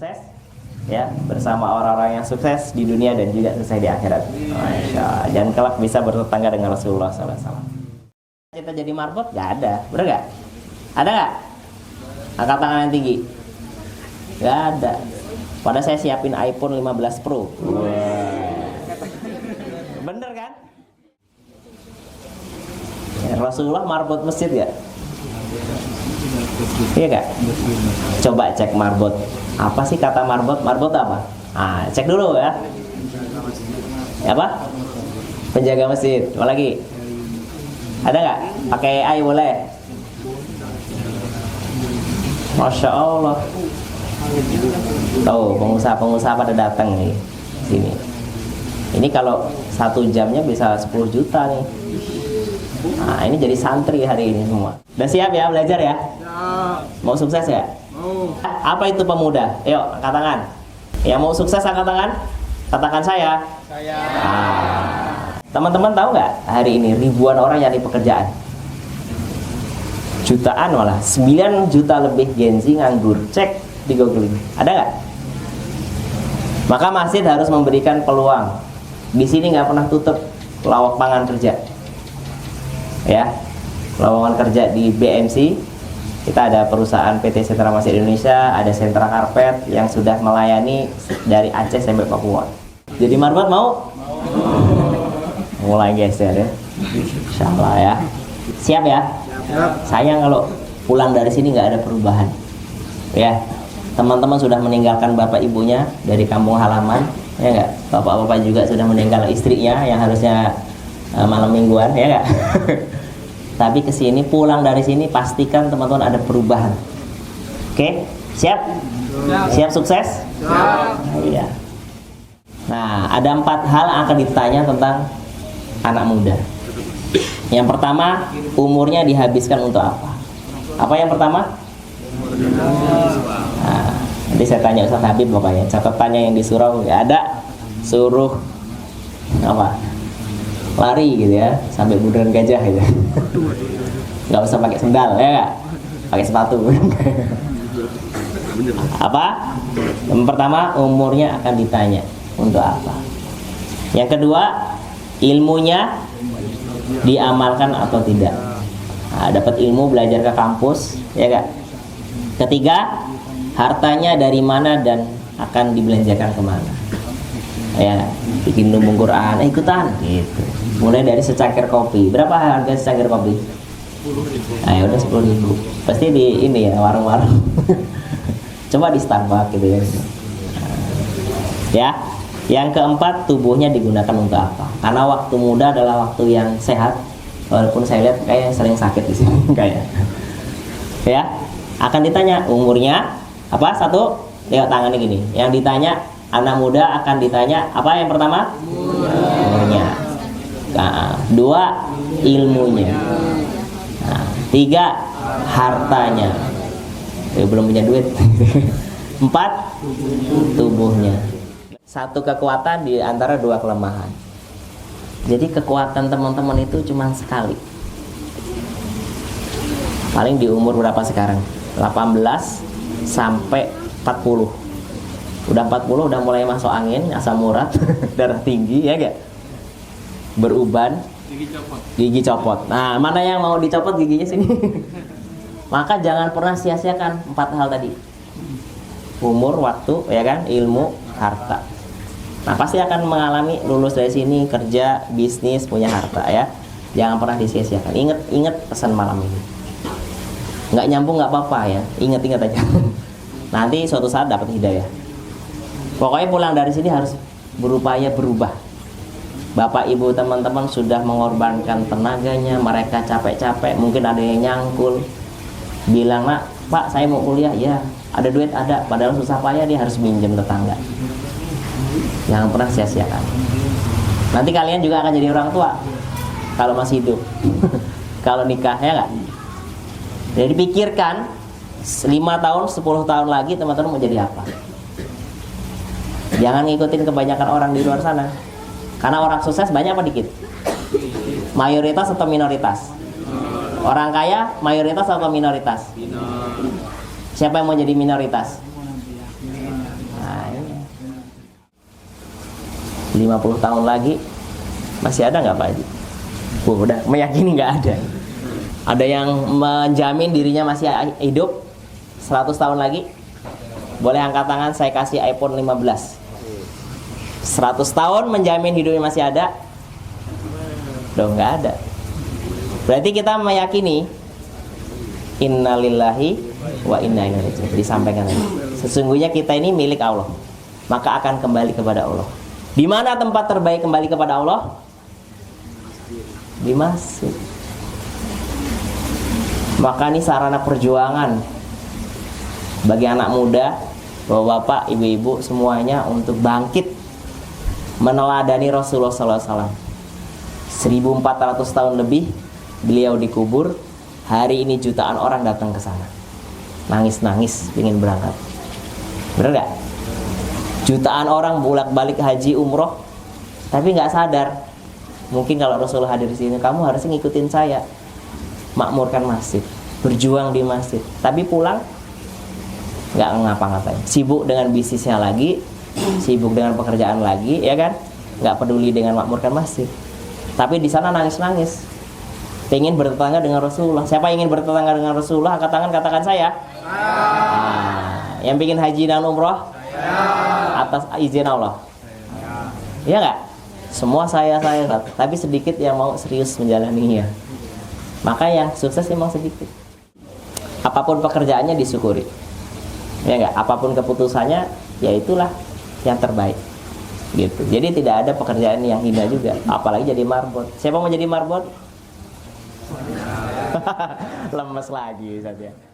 Sukses ya bersama orang-orang yang sukses di dunia dan juga sukses di akhirat. Masya Allah. Dan kelak bisa bertetangga dengan Rasulullah SAW. Kita jadi marbot? Gak ada, bener gak? Ada gak? Angkat tangan yang tinggi. Gak ada. Padahal saya siapin iPhone 15 Pro. Bener kan? Ya, Rasulullah marbot masjid gak? Iya gak? Coba cek marbot. Apa sih kata marbot? Marbot apa? Cek dulu ya. Apa? Penjaga masjid. Apa lagi? Ada nggak? Pakai AI boleh? Masya Allah. Tuh pengusaha-pengusaha pada datang nih sini. Ini kalau 1 jamnya bisa 10 juta nih. Nah, ini jadi santri hari ini semua. Udah siap ya belajar ya? Mau sukses ya? Apa itu pemuda? Yuk, angkat tangan. Yang mau sukses angkat tangan. Katakan saya. Teman-teman tahu nggak hari ini ribuan orang nyari pekerjaan? Jutaan malah. 9 juta lebih Gen Z nganggur. Cek di Google. Ada nggak? Maka masjid harus memberikan peluang. Di sini nggak pernah tutup lowongan kerja. Ya, lowongan kerja di BMC. Kita ada perusahaan PT Sentra Masjid Indonesia, ada Sentra Karpet yang sudah melayani dari Aceh sampai Papua. Jadi marbot mau? Mulai geser ya. Insyaallah ya. Siap ya? Sayang kalau pulang dari sini nggak ada perubahan. Ya, teman-teman sudah meninggalkan bapak ibunya dari kampung halaman, ya nggak? Bapak-bapak juga sudah meninggal istrinya yang harusnya malam mingguan, ya nggak? Tapi kesini pulang dari sini pastikan teman-teman ada perubahan. Oke, siap? Siap sukses? Iya. Nah, ada 4 hal yang akan ditanya tentang anak muda. Yang pertama, umurnya dihabiskan untuk apa? Apa yang pertama? Nah, nanti saya tanya Ustaz Habib pokoknya. Catatannya yang di surau ya ada, suruh apa? Lari gitu ya, sampai bundaran gajah gitu. Nggak usah pakai sendal ya nggak? Pakai sepatu. Apa? Yang pertama, umurnya akan ditanya untuk apa. Yang kedua, ilmunya diamalkan atau tidak. Nah, dapat ilmu belajar ke kampus ya nggak? Ketiga, hartanya dari mana dan akan dibelanjakan kemana. Ya, bikin lumbung Quran, ikutan gitu. Mulai dari secangkir kopi. Berapa harga secangkir kopi? Nah, udah 10.000. Pasti di ini ya, warung-warung. Coba di Starbucks gitu ya. Ya. Yang keempat, tubuhnya digunakan untuk apa? Karena waktu muda adalah waktu yang sehat. Walaupun saya lihat kayak sering sakit di sini kayak. Ya. Akan ditanya umurnya apa? 1, lihat tangannya gini. Yang ditanya anak muda akan ditanya apa yang pertama? Umurnya. Nah, 2, ilmunya. Nah, 3, hartanya. Belum punya duit. 4, tubuhnya. 1 kekuatan di antara 2 kelemahan. Jadi kekuatan teman-teman itu cuma sekali. Paling di umur berapa sekarang? 18 sampai 40. Udah 40 udah mulai masuk angin, asam urat, darah tinggi ya gak? Beruban, gigi copot. Nah, mana yang mau dicopot giginya sini? Maka jangan pernah sia-siakan 4 hal tadi. Umur, waktu, ya kan, ilmu, harta. Nah, pasti akan mengalami lulus dari sini kerja, bisnis, punya harta ya. Jangan pernah disia-siakan. Ingat pesan malam ini. Nggak nyambung nggak apa-apa ya. Ingat aja. Nanti suatu saat dapat hidayah. Pokoknya pulang dari sini harus berupaya berubah. Bapak ibu teman-teman sudah mengorbankan tenaganya, mereka capek-capek, mungkin ada yang nyangkul, bilang nak, Pak saya mau kuliah, ya ada duit ada, padahal susah payah dia harus minjem tetangga. Jangan pernah sia-siakan. Nanti kalian juga akan jadi orang tua kalau masih hidup. Kalau nikah ya nggak. Jadi pikirkan 5 tahun, 10 tahun lagi teman-teman mau jadi apa. Jangan ngikutin kebanyakan orang di luar sana. Karena orang sukses banyak apa dikit? Mayoritas atau minoritas? Orang kaya mayoritas atau minoritas? Siapa yang mau jadi minoritas? 50 tahun lagi masih ada nggak Pak Haji? Udah meyakini nggak ada. Ada yang menjamin dirinya masih hidup 100 tahun lagi? Boleh angkat tangan, saya kasih iPhone 15. 100 tahun menjamin hidupnya masih ada? Dong nggak ada. Berarti kita meyakini innalillahi wa inna ilaihi raji'un. Disampaikan tadi. Sesungguhnya kita ini milik Allah, maka akan kembali kepada Allah. Di mana tempat terbaik kembali kepada Allah? Di masjid. Maka ini sarana perjuangan bagi anak muda, bapak-bapak, ibu-ibu semuanya untuk bangkit meneladani Rasulullah SAW. 1400 tahun lebih beliau dikubur. Hari ini jutaan orang datang ke sana, nangis-nangis ingin berangkat. Bener gak? Jutaan orang bolak-balik haji umroh, tapi nggak sadar. Mungkin kalau Rasulullah hadir di sini, kamu harusnya ngikutin saya, makmurkan masjid, berjuang di masjid. Tapi pulang nggak ngapa-ngapain, sibuk dengan bisnisnya lagi, sibuk dengan pekerjaan lagi, ya kan? Nggak peduli dengan makmurkan masjid. Tapi di sana nangis-nangis, pengen bertetangga dengan Rasulullah. Siapa yang ingin bertetangga dengan Rasulullah? Angkat tangan, katakan saya. Nah, yang pengen haji dan umroh? Atas izin Allah. Iya nggak? Semua saya. Tapi sedikit yang mau serius menjalaninya. Maka yang sukses memang sedikit. Apapun pekerjaannya disyukuri. Ya nggak? Apapun keputusannya, ya itulah yang terbaik. Gitu. Jadi tidak ada pekerjaan yang hina juga. Apalagi jadi marbot. Siapa mau jadi marbot? Lemes lagi saja.